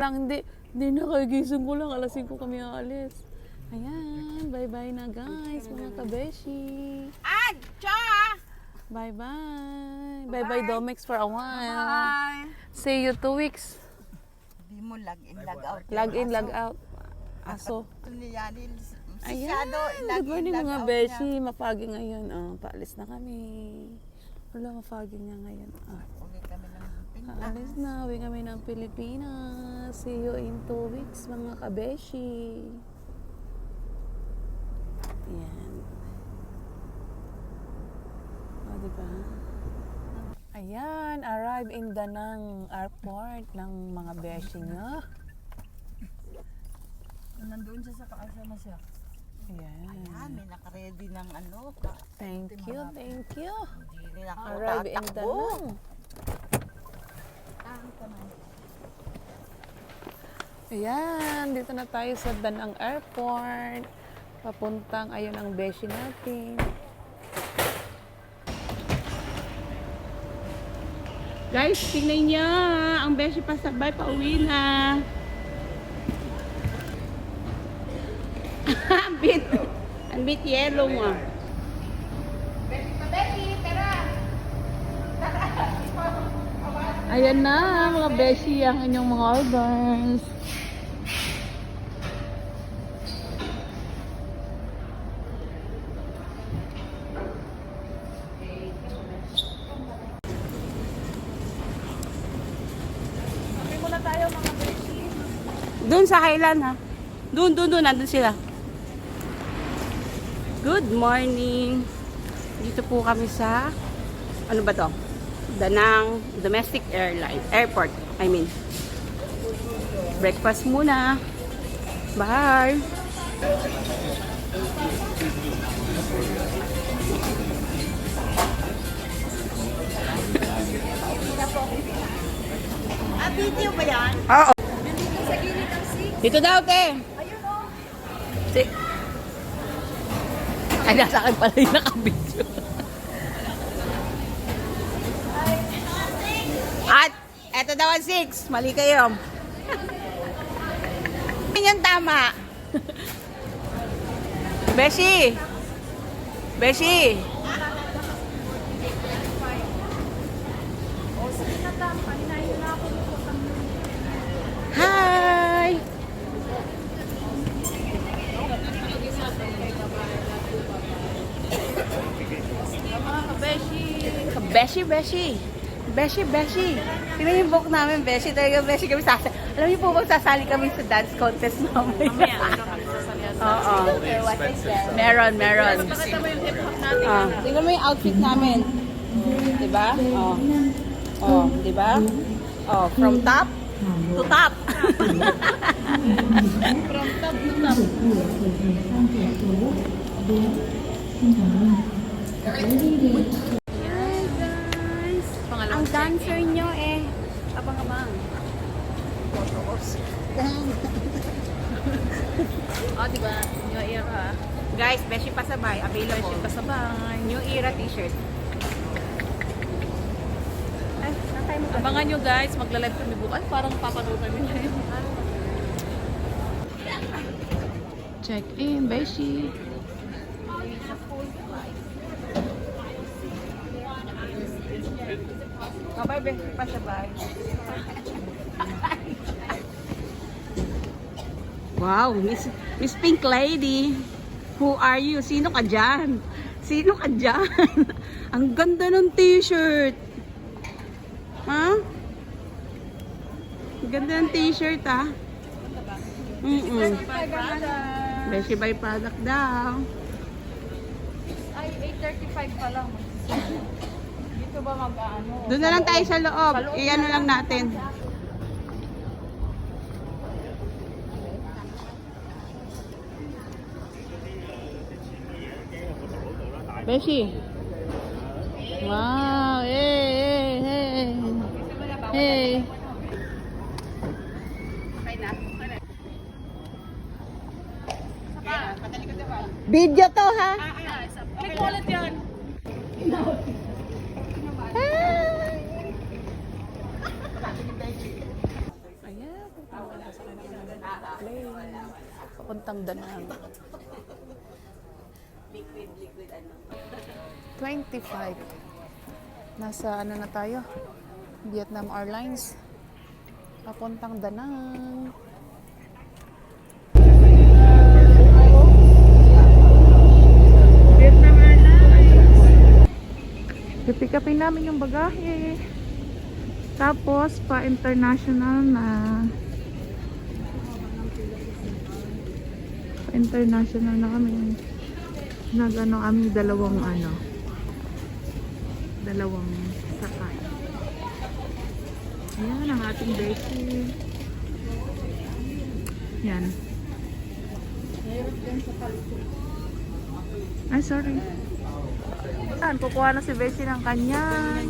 Lang, hindi nakagising ko lang. Alas 5 kami aalis. Ayan, bye-bye na guys, mga kabeshi. Bye-bye. Bye-bye Domex for a while. Bye. See you 2 weeks. Di mo log in, log out. Log in, log out. Aso. Ayan, good morning mga beshi. Mapagi ngayon. Oh, paalis na kami. Wala, mapagi nga ngayon. Oh. Uwi kami ng Pilipinas. Paalis na, uwi kami ng Pilipinas. See you in 2 weeks mga kabeshi. Ayan. O, diba? Ayan, arrive in Danang Airport ng mga beshi niya. Nandun siya sa kaasama siya. Ayan. Ayan, may nakaready ng ano. Thank you, thank you. Hindi rin ako Arrive in tatakbo. Danang. Ayan, dito na tayo sa Danang Airport. Papuntang ayun ang beshi natin. Guys, tingnan niya. Ang beshi pasabay, pauwi na. Ang bit yellow mo. Ayan na, mga beshi, ang inyong mga orders. Doon sa Highland ha. Doon, nandun sila. Good morning. Dito po kami sa, ano ba to? Danang Domestic Airport. Breakfast muna. Bye. Video ba yan? Oo. Nandito sa gilid ng sink. Dito daw, te. Ayun o. Ay, nasa akin pala yung nakabidyo. At, eto daw ang 6. Mali kayo. Yun yung tama. Beshi. Beshi. Hi. Beshi. Tingnan yung book namin, Beshi. Talaga, Beshi kami sasali. Alam niyo po ba, sasali kami sa dance contest namin. Oo. Meron. Tingnan mo yung outfit namin. Diba? Diba? From top to top. From top to top. Ayan guys. Ang dancer nyo abang-abang. Photos. Diba? New era. Guys, Beshi Pasabay. Available. Beshi Pasabay. New era t-shirt. Abangan nyo guys. Magla-live kami bukas. Parang papanood namin ngayon. Check in, Beshi. Bye, Beshi Pasabay. Wow, Miss Pink Lady. Who are you? Sino ka dyan? Ang ganda ng t-shirt. Ha? Ang ganda ng t-shirt ha. Beshi by product daw. Ay, 8:35 pa lang. Dito ba mag-ano? Doon na lang tayo sa loob. Iyan lang natin. Beshi. Wow. Hey. Video to ha. May quality yan. Ayan. Plane. Papuntang Danang. 25. Nasa ano na tayo? Vietnam Airlines. Papuntang Danang. Vietnam Airlines. Pipick upin namin yung bagahe. Tapos, pa-international na. Pa-international na kami. Nag-ano kami dalawang sakay. Ayan ang ating Beshi. Yan. Ay, sorry. Kukuha na si Beshi ng kanyan.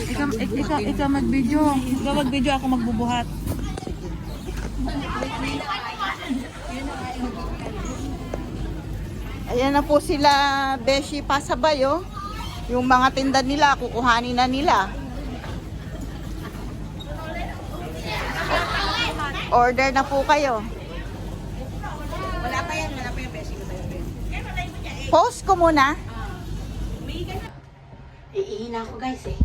Ikaw mag-video. Ikaw mag-video, ako magbubuhat. Ayan na po sila, Beshi, pasabay, oh. Yung mga tinda nila, kukuhanin na nila. Order na po kayo. Wala pa yan, Beshi. Post ko muna. Iihina ako guys eh.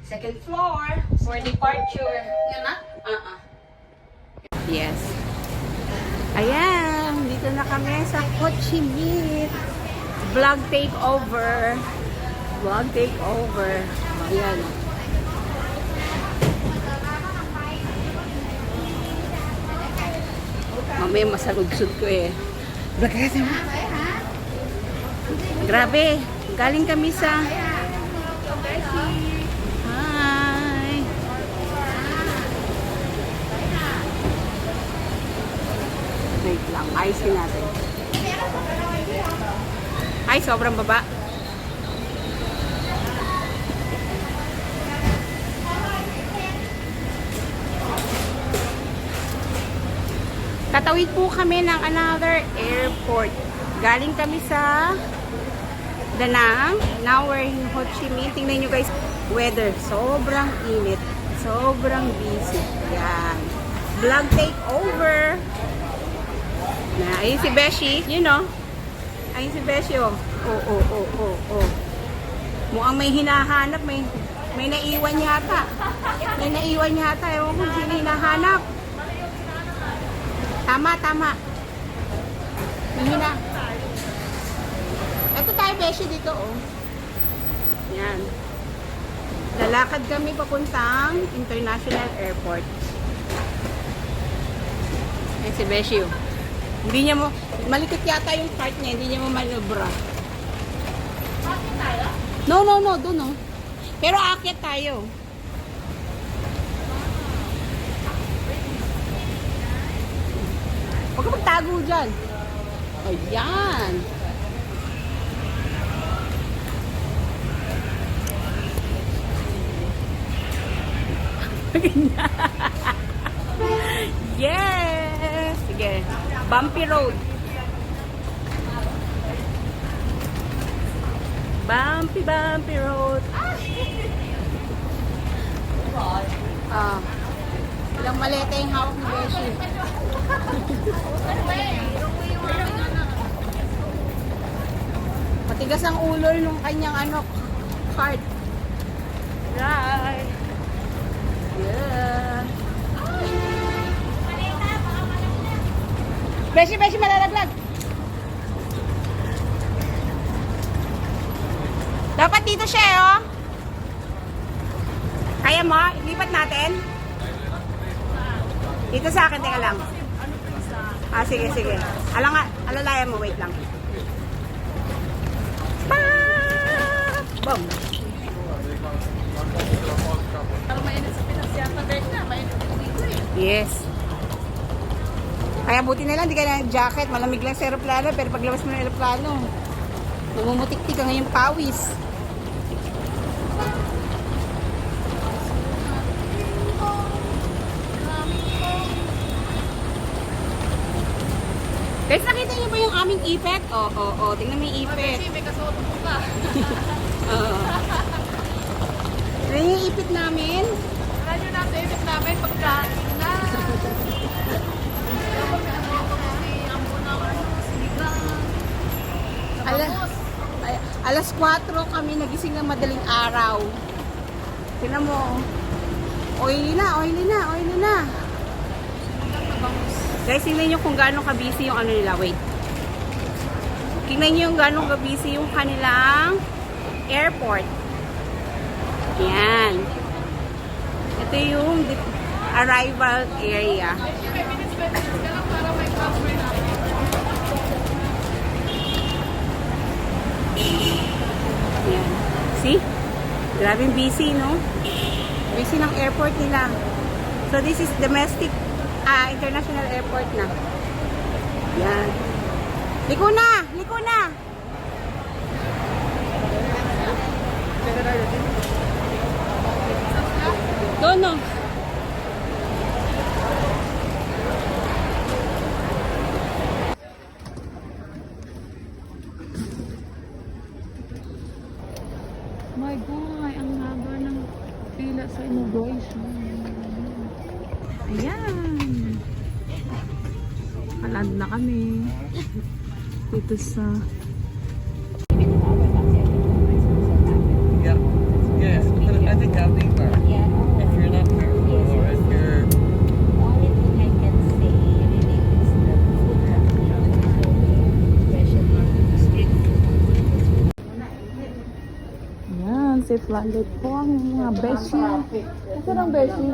Second floor for departure. Yan na? Yes. Ayan, dito na kami sa Ho Chi Minh. Vlog takeover. Vlog takeover. Ayan. Mamaya masalugsod ko eh. Vlog kasi ma. Grabe. Galing kami sa... Hi. Wait lang. Ayusin natin. Ay, sobrang baba. Tatawid po kami ng another airport. Galing kami sa Da Nang. Now we're in Ho Chi Minh. Tingnan nyo guys, weather. Sobrang init. Sobrang busy. Yan. Vlog takeover. Na, ayun si Beshi. You know. Ayun si Beshi, oh. Oh. Mukhang may hinahanap. May naiwan yata. May naiwan yata. Ewan kung sino hinahanap. Tama. May Ito tayo, Beshi, dito, oh. Yan. Lalakad kami papuntang International Airport. Ayan si Beshi, oh. Hindi niya mo, malikot yata yung cart niya, hindi niya mo manubra. Akit tayo? No, doon, oh. Pero akit tayo. Huwag ka magtago dyan. Ayan. Yes! Sige. Bumpy road. Bumpy road. Ilang maleta yung hawak ni Beshi. Matigas ang ulo nung kanyang cart. Right. Yeah. Beshi, malalaglag. Dapat dito siya, oh. Kaya mo? Ilipat natin? Dito sa akin, teka lang. Sige. Alalayan mo, wait lang. Boom. Parang mainit sa Pinas yata, Beshi, mainit dito eh. Yes. Kaya buti na lang, di ka na jacket. Malamig lang sa aeroplano, pero paglabas mo ng aeroplano, namumutik-tik ka ngayong pawis. Guys, nakita niyo ba yung aming ipet? Oo. Tingnan mo yung ipet. Beshi, may kasuot mo ka. Oo. Yan yung ipit namin. Wala nyo na sa init namin pagkain na. Dapat may ano ako si Ambo na sinigang. Alas 4 kami nagising ng madaling araw. Tingnan mo. Oily na, oily na, oily na. Guys, tingnan nyo kung gaano ka-busy yung ano nila. Wait. Tingnan nyo yung gaano ka-busy yung kanilang airport. Yan. Ito yung arrival area. 5 minutes ka lang para may transfer namin. Yan. See? Grabing busy, no? Busy ng airport nila. So, this is domestic, international airport na. Yan. Liko na! Liko na! Dono. My God, ang haba ng pila sa immigration. Ayan. Paland na kami. Dito sa... Yeah. Yes, but I think I'll leave her. If you're not careful or if you're Only thing I can say really is the food especially street food. Ayan, safe landed po ang mga beshi. Ito ang beshi.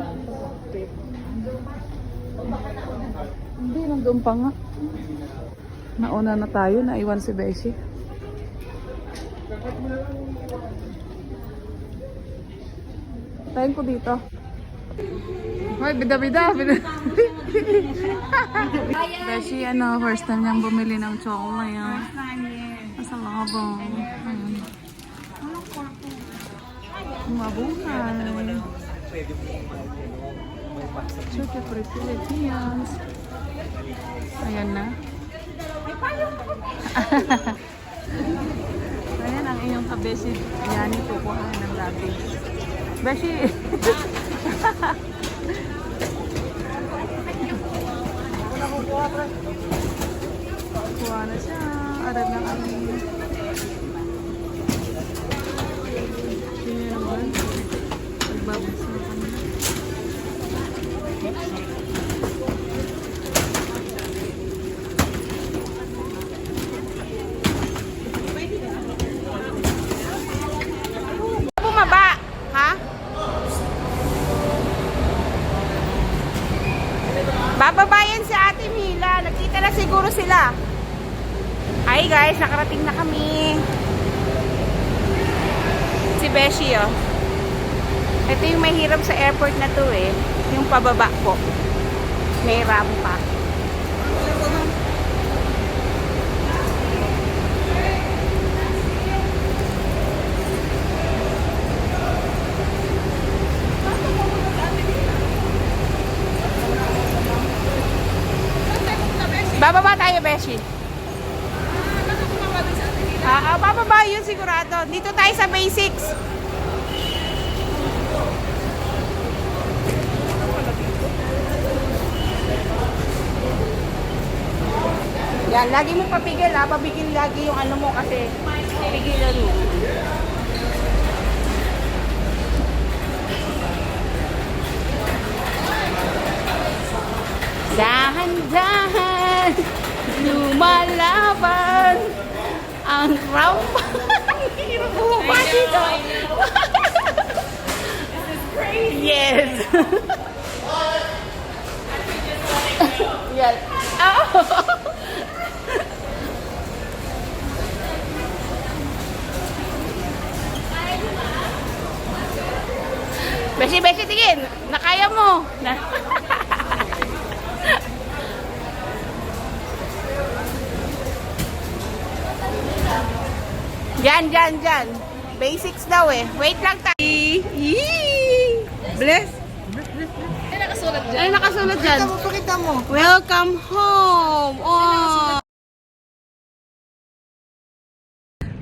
Hindi, nandun pa nga. Nauna na tayo, naiwan si beshi. Tayo ko dito. Hoy, bida-bida. Beshi, ano, first time niyang bumili ng chocolate. Nasa labang. Ayan. Mabuhay. Chuki for Philippines. Ayan na. Ayan ang iyong kabesi. Ayan, kukuha ng luggage. Beshi! Kuha na siya. Arad na kami. Yun naman. Nagbabas na kami. Bumaba, ha? Bababayan si Ate Mila. Nagkita na siguro sila. Hi guys, nakarating na kami. Si Beshi, oh. Ito yung mahirap sa airport na to, eh. Yung pababa po. May rampa. Bababa tayo, Beshi. Bababa yun sigurado. Dito tayo sa basics. Yan, lagi mo papigil ha. Papigil lagi yung ano mo kasi pigilan mo. Dahan-dahan lumalaban ang rampa. Hirap bumaba dito. Yes. Yan. Oh. Beshi, Beshi, tingin. Nakaya mo. Diyan, diyan, diyan. Basics daw eh. Wait lang tayo. Yee! Bless. Ay, nakasulat dyan. Ay, nakasulat dyan. Pakita mo. Welcome home. Oh.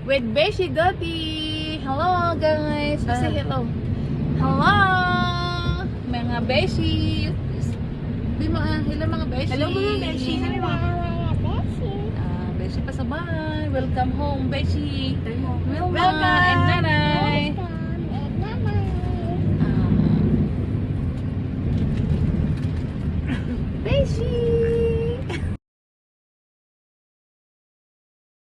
With Beshi Doti. Hello, guys. Say hello. Hello! Mga beshi! Di mo hello mga beshi! Hello mga beshi! Beshi pasabay! Welcome home, beshi! Wilma Welcome! and Nanay! Beshi!